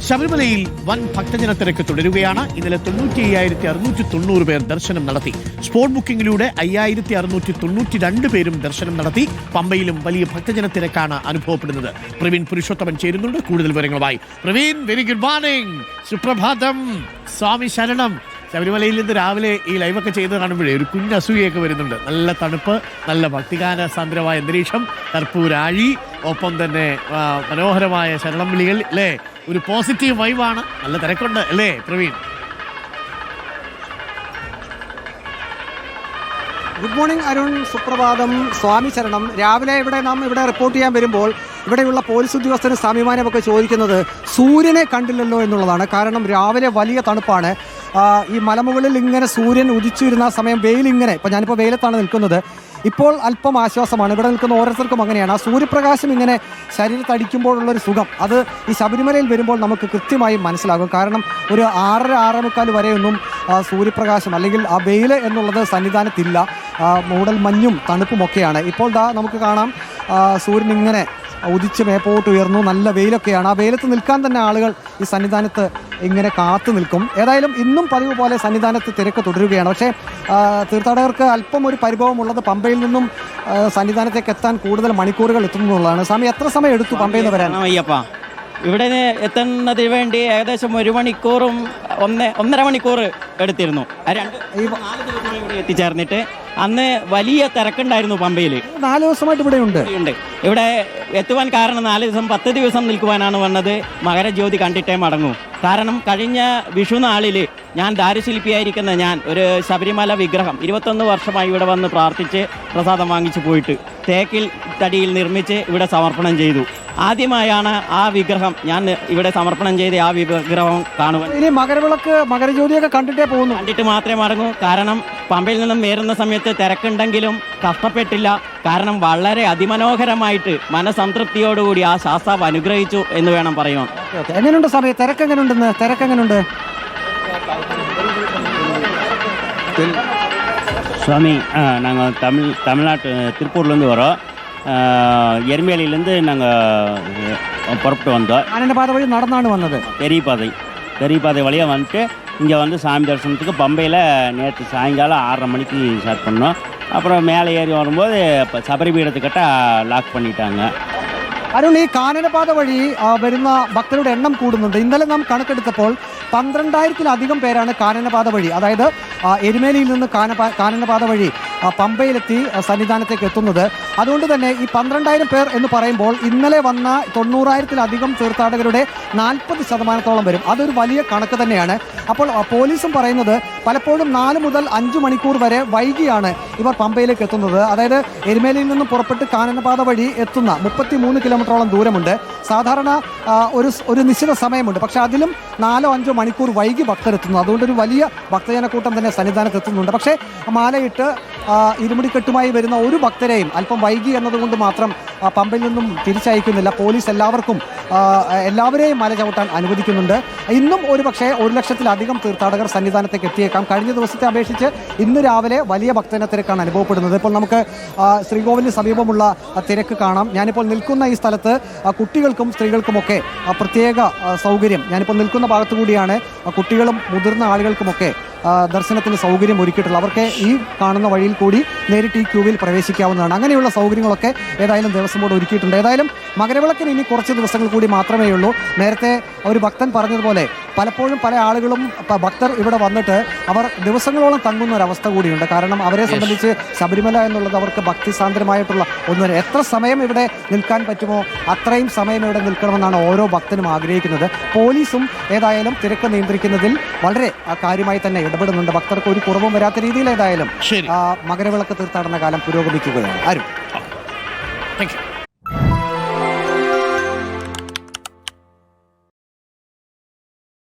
ശബരിമലയിൽ വൻ ഭക്തജന തിരക്ക് തുടരുകയാണ്. ഇന്നലെ 95,690 പേർ ദർശനം നടത്തി. സ്പോട്ട് ബുക്കിംഗിലൂടെ 5,692 പേരും ദർശനം നടത്തി. പമ്പയിലും വലിയ ഭക്തജന തിരക്കാണ് അനുഭവപ്പെടുന്നത്. പ്രവീൺ പുരുഷോത്തമൻ ചേരുന്നുണ്ട് കൂടുതൽ വിവരങ്ങളുമായി. പ്രവീൺ, വെരി ഗുഡ് മോർണിംഗ്, സുപ്രഭാതം, സ്വാമി ശരണം. ശബരിമലയിൽ നിന്ന് രാവിലെ ഈ ലൈവൊക്കെ ചെയ്ത് കാണുമ്പോഴേ ഒരു കുഞ്ഞ് അസൂയൊക്കെ വരുന്നുണ്ട്. നല്ല തണുപ്പ്, നല്ല ഭക്തിഗാന സാന്ദ്രമായ അന്തരീക്ഷം, കർപ്പൂരാഴി, ഒപ്പം തന്നെ മനോഹരമായ ശരണം വിളികൾ അല്ലേ. ഒരു പോസിറ്റീവ് വൈബാണ്. നല്ല തിരക്കുണ്ട് അല്ലേ പ്രവീൺ? ഗുഡ് മോർണിംഗ് അരുൺ, സുപ്രഭാതം, സ്വാമി ശരണം. രാവിലെ നാം ഇവിടെ റിപ്പോർട്ട് ചെയ്യാൻ വരുമ്പോൾ ഇവിടെയുള്ള പോലീസ് ഉദ്യോഗസ്ഥരും സ്വാമിമാരെയൊക്കെ ചോദിക്കുന്നത് സൂര്യനെ കണ്ടില്ലല്ലോ എന്നുള്ളതാണ്. കാരണം രാവിലെ വലിയ തണുപ്പാണ്. ഈ മലമുകളിൽ ഇങ്ങനെ സൂര്യൻ ഉദിച്ചിരുന്ന സമയം വെയിലിങ്ങനെ, ഇപ്പം ഞാനിപ്പോൾ വെയിലത്താണ് നിൽക്കുന്നത്, ഇപ്പോൾ അല്പം ആശ്വാസമാണ്. ഇവിടെ നിൽക്കുന്ന ഓരോരുത്തർക്കും അങ്ങനെയാണ്. ആ സൂര്യപ്രകാശം ഇങ്ങനെ ശരീരത്തടിക്കുമ്പോഴുള്ളൊരു സുഖം അത് ഈ ശബരിമലയിൽ വരുമ്പോൾ നമുക്ക് കൃത്യമായി മനസ്സിലാകും. കാരണം ഒരു 6:30-6:45 വരെയൊന്നും സൂര്യപ്രകാശം അല്ലെങ്കിൽ ആ വെയിൽ എന്നുള്ളത് സന്നിധാനത്തില്ല. മൂടൽ മഞ്ഞും തണുപ്പുമൊക്കെയാണ്. ഇപ്പോൾ നമുക്ക് കാണാം സൂര്യൻ ഇങ്ങനെ ഉദിച്ച് മേപ്പോട്ട് ഉയർന്നു. നല്ല വെയിലൊക്കെയാണ്. ആ വെയിലത്ത് നിൽക്കാൻ തന്നെ ആളുകൾ ഈ സന്നിധാനത്ത് ഇങ്ങനെ കാത്തു നിൽക്കും. ഏതായാലും ഇന്നും പതിവ് പോലെ സന്നിധാനത്ത് തിരക്ക് തുടരുകയാണ്. പക്ഷേ തീർത്ഥാടകർക്ക് അല്പം ഒരു പരിഭവമുള്ളത് പമ്പയിൽ നിന്നും സന്നിധാനത്തേക്ക് എത്താൻ കൂടുതൽ മണിക്കൂറുകൾ എത്തുന്നതാണ്. സ്വാമി, എത്ര സമയം എടുത്തു പമ്പയിൽ നിന്ന് വരാൻ? അയ്യപ്പ, ഇവിടെ എത്തുന്നതിന് വേണ്ടി ഏകദേശം 1 മണിക്കൂറും 1.5 മണിക്കൂർ എടുത്തിരുന്നു. 4 ദിവസം ഇവിടെ എത്തിച്ചേർന്നിട്ട് അന്ന് വലിയ തിരക്കുണ്ടായിരുന്നു പമ്പയിൽ. 4 ദിവസമായിട്ട് ഇവിടെ ഉണ്ട്. ഇവിടെ എത്തുവാൻ കാരണം 4 ദിവസം 10 ദിവസം നിൽക്കുവാനാണ് വന്നത്. മകരജ്യോതി കണ്ടിട്ടേ മടങ്ങൂ. കാരണം കഴിഞ്ഞ വിഷുനാളിൽ ഞാൻ ദാരുശില്പിയായിരിക്കുന്ന ഞാൻ ഒരു ശബരിമല വിഗ്രഹം 21 വർഷമായി ഇവിടെ വന്ന് പ്രാർത്ഥിച്ച് പ്രസാദം വാങ്ങിച്ചു പോയിട്ട് തേക്കിൽ തടിയിൽ നിർമ്മിച്ച് ഇവിടെ സമർപ്പണം ചെയ്തു. ആദ്യമായാണ് ആ വിഗ്രഹം ഞാൻ ഇവിടെ സമർപ്പണം ചെയ്ത് ആ വിഗ്രഹം കാണുവാൻ. ഇനി മകരജ്യോതിയൊക്കെ കണ്ടിട്ടേ പോകുന്നു. കണ്ടിട്ട് മാത്രമേ മടങ്ങൂ. കാരണം പമ്പയിൽ നിന്നും വേറുന്ന സമയത്ത് തിരക്കുണ്ടെങ്കിലും കഷ്ടപ്പെട്ടില്ല. കാരണം വളരെ അതിമനോഹരമായിട്ട് മനസംതൃപ്തിയോടുകൂടി ആ ശാസ്താവ് അനുഗ്രഹിച്ചു എന്ന് വേണം പറയുവാൻ. എങ്ങനെയുണ്ട് സമയം? തിരക്കെങ്ങനെയുണ്ട്? சுவாமி, நாங்கள் தமிழ்நாட்டு திருப்பூர்லேருந்து வரோம். எருமேலியிலேருந்து நாங்கள் புறப்பட்டு வந்தோம். கானனபாதை வழி நடந்தாண்டு வந்தது. பெரிய பாதை வழியாக வந்துட்டு இங்கே வந்து சாமி தரிசனத்துக்கு பம்பையில் நேற்று சாயங்காலம் 6:30 மணிக்கு ஸ்டார்ட் பண்ணோம். அப்புறம் மேலே ஏறி வரும்போது இப்போ சபரிபீடத்துக்கிட்ட லாக் பண்ணிட்டாங்க. അരുൺ, ഈ കാനനപാത വഴി വരുന്ന ഭക്തരുടെ എണ്ണം കൂടുന്നുണ്ട്. ഇന്നലെ നാം കണക്കെടുത്തപ്പോൾ 12,000-ത്തിലധികം പേരാണ് കാനനപാത വഴി, അതായത് എരുമേലിയിൽ നിന്ന് കാനനപാത വഴി പമ്പയിലെത്തി സന്നിധാനത്തേക്ക് എത്തുന്നത്. അതുകൊണ്ട് തന്നെ ഈ 12,000 പേർ എന്ന് പറയുമ്പോൾ ഇന്നലെ വന്ന 90,000-ത്തിലധികം തീർത്ഥാടകരുടെ 40% വരും. അതൊരു വലിയ കണക്ക് തന്നെയാണ്. അപ്പോൾ പോലീസും പറയുന്നത് പലപ്പോഴും 4 മുതൽ 5 മണിക്കൂർ വരെ വൈകിയാണ് ഇവർ പമ്പയിലേക്ക് എത്തുന്നത്. അതായത് എരുമേലിയിൽ നിന്നും പുറപ്പെട്ട് കാനനപാത വഴി എത്തുന്ന 33 കിലോമീറ്ററോളം ദൂരമുണ്ട്. സാധാരണ ഒരു നിശ്ചിത സമയമുണ്ട്. പക്ഷെ അതിലും 4-5 മണിക്കൂർ വൈകി ഭക്തരെത്തുന്നു. അതുകൊണ്ട് ഒരു വലിയ ഭക്തജനക്കൂട്ടം തന്നെ സന്നിധാനത്ത് എത്തുന്നുണ്ട്. പക്ഷേ മാലയിട്ട് ഇരുമുടിക്കെട്ടുമായി വരുന്ന ഒരു ഭക്തരെയും അല്പം വൈകി എന്നതുകൊണ്ട് മാത്രം പമ്പയിൽ നിന്നും തിരിച്ചയക്കുന്നില്ല. പോലീസ് എല്ലാവരെയും മല ചവിട്ടാൻ അനുവദിക്കുന്നുണ്ട്. ഇന്നും ഒരു പക്ഷേ 1,00,000-ത്തിലധികം തീർത്ഥാടകർ സന്നിധാനത്തേക്ക് എത്തിയേക്കാം. കഴിഞ്ഞ ദിവസത്തെ അപേക്ഷിച്ച് ഇന്ന് രാവിലെ വലിയ ഭക്തജന തിരക്കാണ് അനുഭവപ്പെടുന്നത്. ഇപ്പോൾ നമുക്ക് ശ്രീകോവിലിന് സമീപമുള്ള തിരക്ക് കാണാം. ഞാനിപ്പോൾ നിൽക്കുന്ന ഈ സ്ഥലത്ത് കുട്ടികൾക്കും സ്ത്രീകൾക്കുമൊക്കെ പ്രത്യേക സൗകര്യം, ഞാനിപ്പോൾ നിൽക്കുന്ന ഭാഗത്തു കൂടിയാണ് കുട്ടികളും മുതിർന്ന ആളുകൾക്കുമൊക്കെ ദർശനത്തിന് സൗകര്യം ഒരുക്കിയിട്ടുള്ളത്. അവർക്ക് ഈ കാണുന്ന വഴിയിൽ കൂടി നേരിട്ട് ഈ ക്യൂവിൽ പ്രവേശിക്കാവുന്നതാണ്. അങ്ങനെയുള്ള സൗകര്യങ്ങളൊക്കെ ഏതായാലും ദേവസ്വം ബോർഡ് ഒരുക്കിയിട്ടുണ്ട്. ഏതായാലും മകരവിളക്കിന് ഇനി കുറച്ച് ദിവസങ്ങൾ കൂടി മാത്രമേ ഉള്ളൂ. നേരത്തെ ഒരു ഭക്തൻ പറഞ്ഞതുപോലെ പലപ്പോഴും പല ആളുകളും ഭക്തർ ഇവിടെ വന്നിട്ട് അവർ ദിവസങ്ങളോളം തങ്ങുന്ന ഒരവസ്ഥ കൂടിയുണ്ട്. കാരണം അവരെ സംബന്ധിച്ച് ശബരിമല എന്നുള്ളത് അവർക്ക് ഭക്തിസാന്ദ്രമായിട്ടുള്ള ഒന്നിന് എത്ര സമയം ഇവിടെ നിൽക്കാൻ പറ്റുമോ അത്രയും സമയം ഇവിടെ നിൽക്കണമെന്നാണ് ഓരോ ഭക്തനും ആഗ്രഹിക്കുന്നത്. പോലീസും ഏതായാലും തിരക്ക് നിയന്ത്രിക്കുന്നതിൽ വളരെ കാര്യമായി തന്നെ ഇടപെടുന്നുണ്ട്. ഭക്തർക്ക് ഒരു കുറവും വരാത്ത രീതിയിൽ ഏതായാലും മകരവിളക്ക് തീർത്ഥാടന കാലം പുരോഗമിക്കുകയാണ്. ആരും